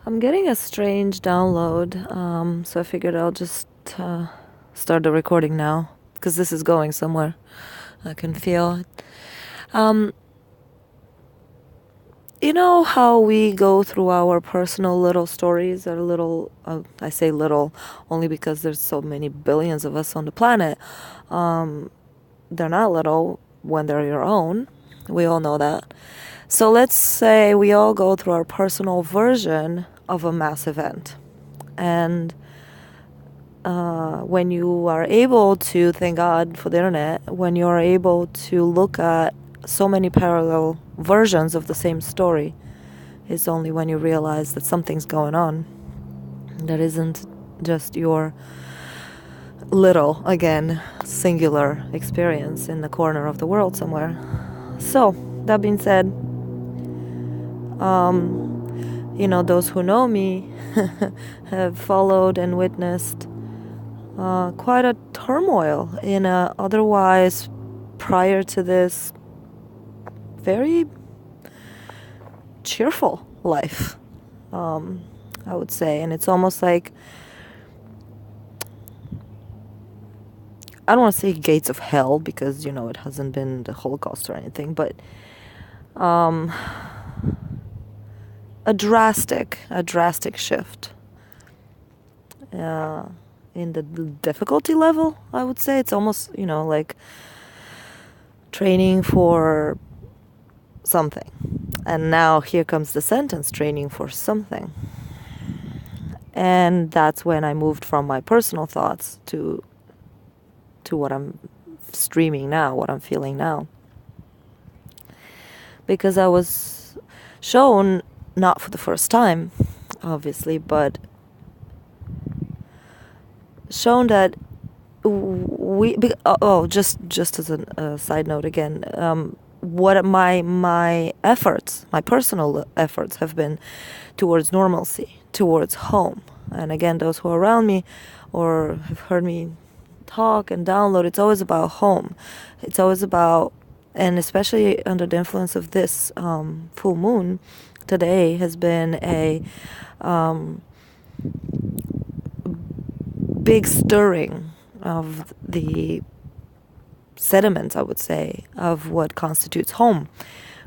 I'm getting a strange download, so I figured I'll just start the recording now, because this is going somewhere. I can feel it. You know how we go through our personal little stories, or little, I say little only because there's so many billions of us on the planet. They're not little when they're your own. We all know that. So let's say we all go through our personal version of a mass event. And when you are able to, thank God for the internet, when you are able to look at so many parallel versions of the same story, is only when you realize that something's going on that isn't just your little, again, singular experience in the corner of the world somewhere. So, that being said, those who know me have followed and witnessed quite a turmoil in a otherwise, prior to this, very cheerful life, I would say. And it's almost like, I don't want to say gates of hell, because, it hasn't been the Holocaust or anything, but a drastic shift in the difficulty level, I would say. It's almost, like training for something. And now here comes the sentence, training for something. And that's when I moved from my personal thoughts to what I'm streaming now, what I'm feeling now. Because I was shown, not for the first time, obviously, but shown that just as a side note again, what my efforts, my personal efforts, have been towards normalcy, towards home. And again, those who are around me or have heard me talk and download, it's always about home. It's always about, and especially under the influence of this full moon, today has been a big stirring of the sediments, I would say, of what constitutes home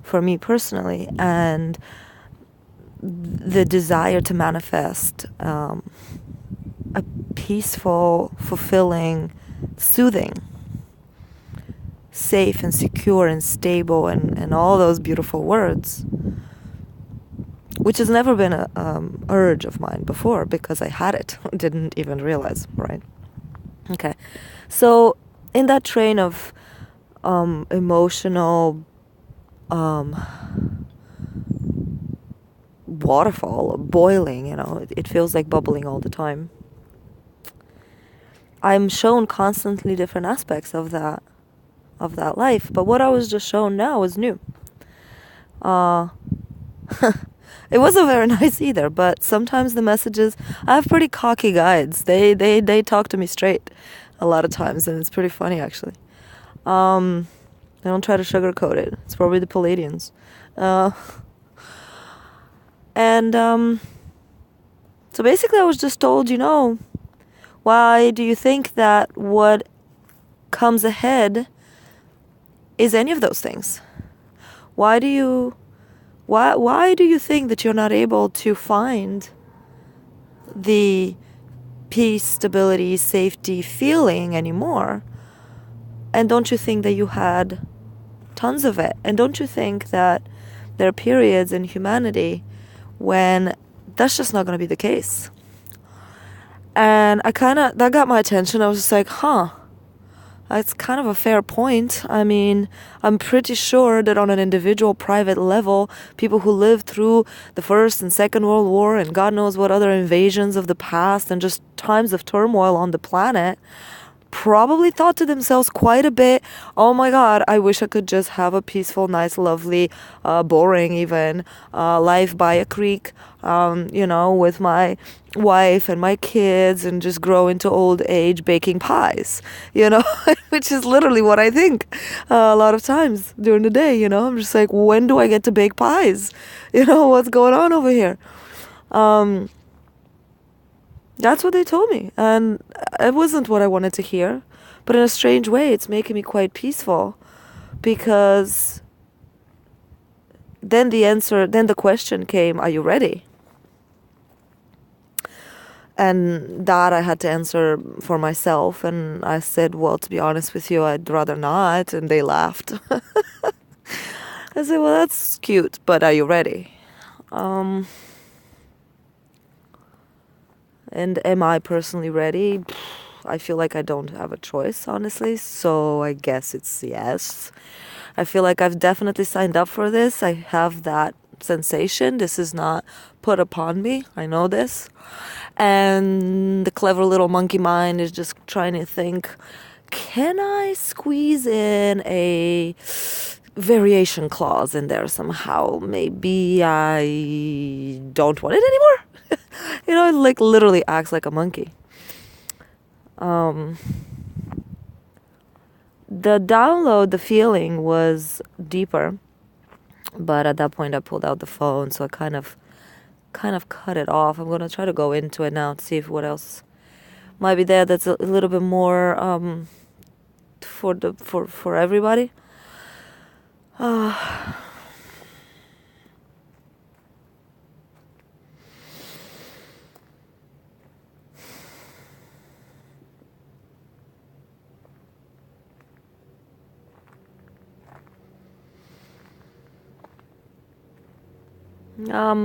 for me personally, and the desire to manifest a peaceful, fulfilling, soothing, safe and secure and stable, and all those beautiful words, which has never been a urge of mine before, because I had it, didn't even realize, right? Okay, so in that train of emotional waterfall, boiling, it feels like bubbling all the time. I'm shown constantly different aspects of that life, but what I was just shown now is new. It wasn't very nice either, but sometimes the messages, I have pretty cocky guides. They talk to me straight a lot of times, and it's pretty funny, actually. I don't try to sugarcoat it. It's probably the Palladians. So basically I was just told, why do you think that what comes ahead is any of those things? Why do you think that you're not able to find the peace, stability, safety feeling anymore? And don't you think that you had tons of it? And don't you think that there are periods in humanity when that's just not going to be the case? And that got my attention. I was just like, that's kind of a fair point. I mean, I'm pretty sure that on an individual, private level, people who lived through the First and Second World War and God knows what other invasions of the past and just times of turmoil on the planet probably thought to themselves quite a bit, oh my God, I wish I could just have a peaceful, nice, lovely, boring even life by a creek, with my wife and my kids, and just grow into old age baking pies, which is literally what I think a lot of times during the day. I'm just like, when do I get to bake pies? What's going on over here? Um, that's what they told me, and it wasn't what I wanted to hear. But in a strange way, it's making me quite peaceful, because then the question came, are you ready? And that I had to answer for myself. And I said, well, to be honest with you, I'd rather not. And they laughed. I said, well, that's cute, but are you ready? And am I personally ready? I feel like I don't have a choice, honestly. So I guess it's yes. I feel like I've definitely signed up for this. I have that sensation. This is not put upon me. I know this. And the clever little monkey mind is just trying to think, can I squeeze in a variation clause in there somehow? Maybe I don't want it anymore. It like literally acts like a monkey. The download, the feeling was deeper, but at that point I pulled out the phone, so I kind of cut it off. I'm gonna try to go into it now to see if what else might be there that's a little bit more for everybody.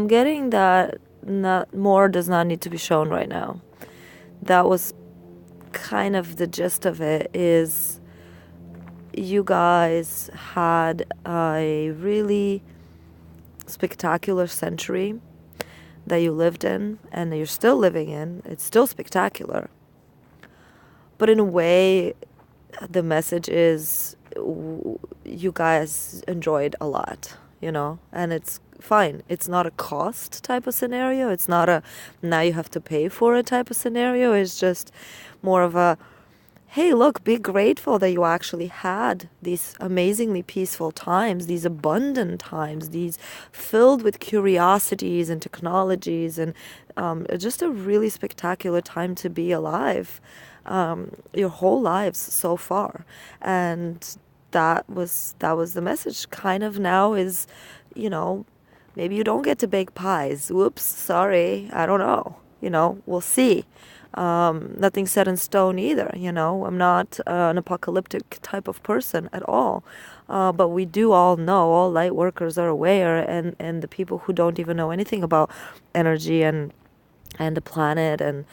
Getting that not more does not need to be shown right now. That was kind of the gist of it. Is you guys had a really spectacular century that you lived in and that you're still living in. It's still spectacular. But in a way, the message is you guys enjoyed a lot, and it's fine. It's not a cost type of scenario. It's not a now you have to pay for it type of scenario. It's just more of a, hey, look, be grateful that you actually had these amazingly peaceful times, these abundant times, these filled with curiosities and technologies, and just a really spectacular time to be alive. Your whole lives so far. And that was the message. Kind of now is, maybe you don't get to bake pies. Whoops, sorry, I don't know. We'll see. Nothing's set in stone either. I'm not an apocalyptic type of person at all. But we do all know, all light workers are aware, and the people who don't even know anything about energy and the planet and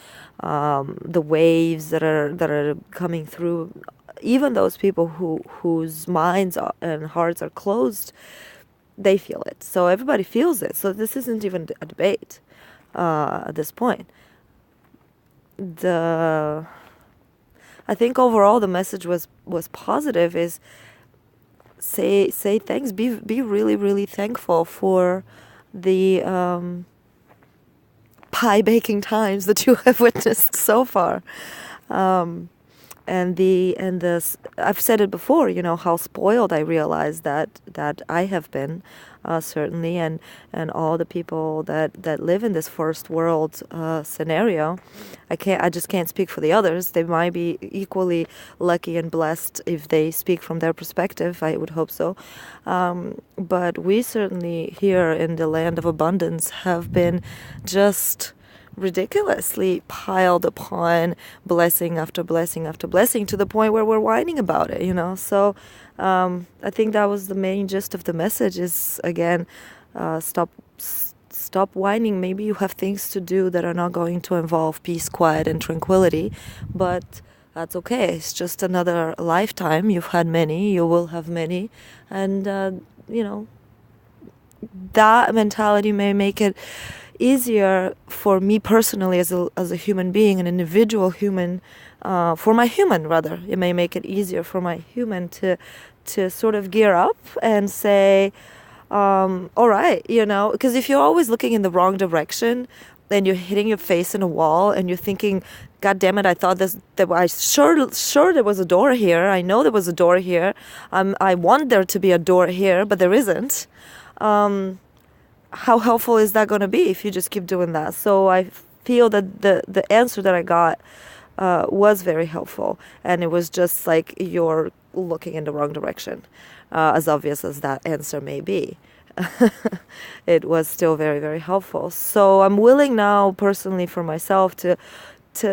the waves that are coming through, even those people whose minds and hearts are closed, they feel it. So everybody feels it. So this isn't even a debate at this point. I think overall the message was positive. Is say thanks. Be really, really thankful for the pie baking times that you have witnessed so far. And I've said it before, how spoiled I realize that I have been, certainly, and all the people that live in this first world scenario. I just can't speak for the others. They might be equally lucky and blessed if they speak from their perspective. I would hope so. But we certainly here in the land of abundance have been just ridiculously piled upon blessing after blessing after blessing, to the point where we're whining about it, So I think that was the main gist of the message is, again, stop whining. Maybe you have things to do that are not going to involve peace, quiet, and tranquility, but that's okay. It's just another lifetime. You've had many, you will have many, and that mentality may make it easier for me personally as a human being, an individual human, for my human rather. It may make it easier for my human to sort of gear up and say, all right, because if you're always looking in the wrong direction, then you're hitting your face in a wall and you're thinking, God damn it, I thought I sure there was a door here. I know there was a door here. I want there to be a door here, but there isn't. how helpful is that going to be if you just keep doing that? So I feel that the answer that I got was very helpful, and it was just like you're looking in the wrong direction, as obvious as that answer may be. It was still very, very helpful. So I'm willing now, personally, for myself to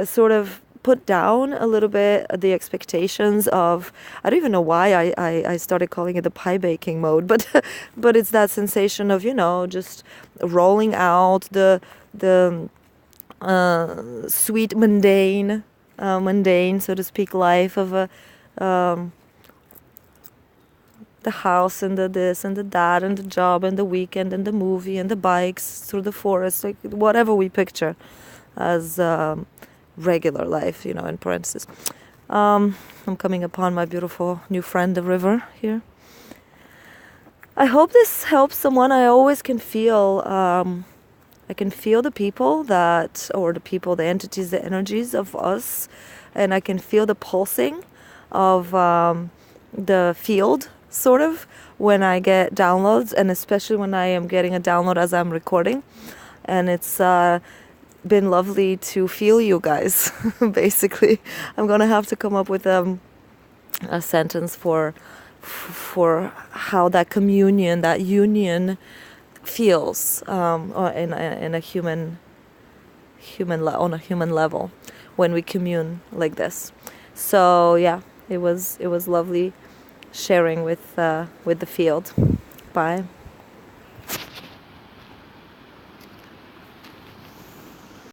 sort of put down a little bit the expectations of, I don't even know why I started calling it the pie baking mode, but but it's that sensation of, just rolling out the sweet mundane, so to speak, life of the house and the this and the that and the job and the weekend and the movie and the bikes through the forest, like whatever we picture as regular life, in parentheses. I'm coming upon my beautiful new friend, the river here. I hope this helps someone. I always can feel, I can feel the people the entities, the energies of us, and I can feel the pulsing of the field, sort of, when I get downloads, and especially when I am getting a download as I'm recording. And it's been lovely to feel you guys, basically. I'm going to have to come up with a sentence for how that communion, that union feels in a human on a human level when we commune like this. So yeah, it was lovely sharing with the field. Bye.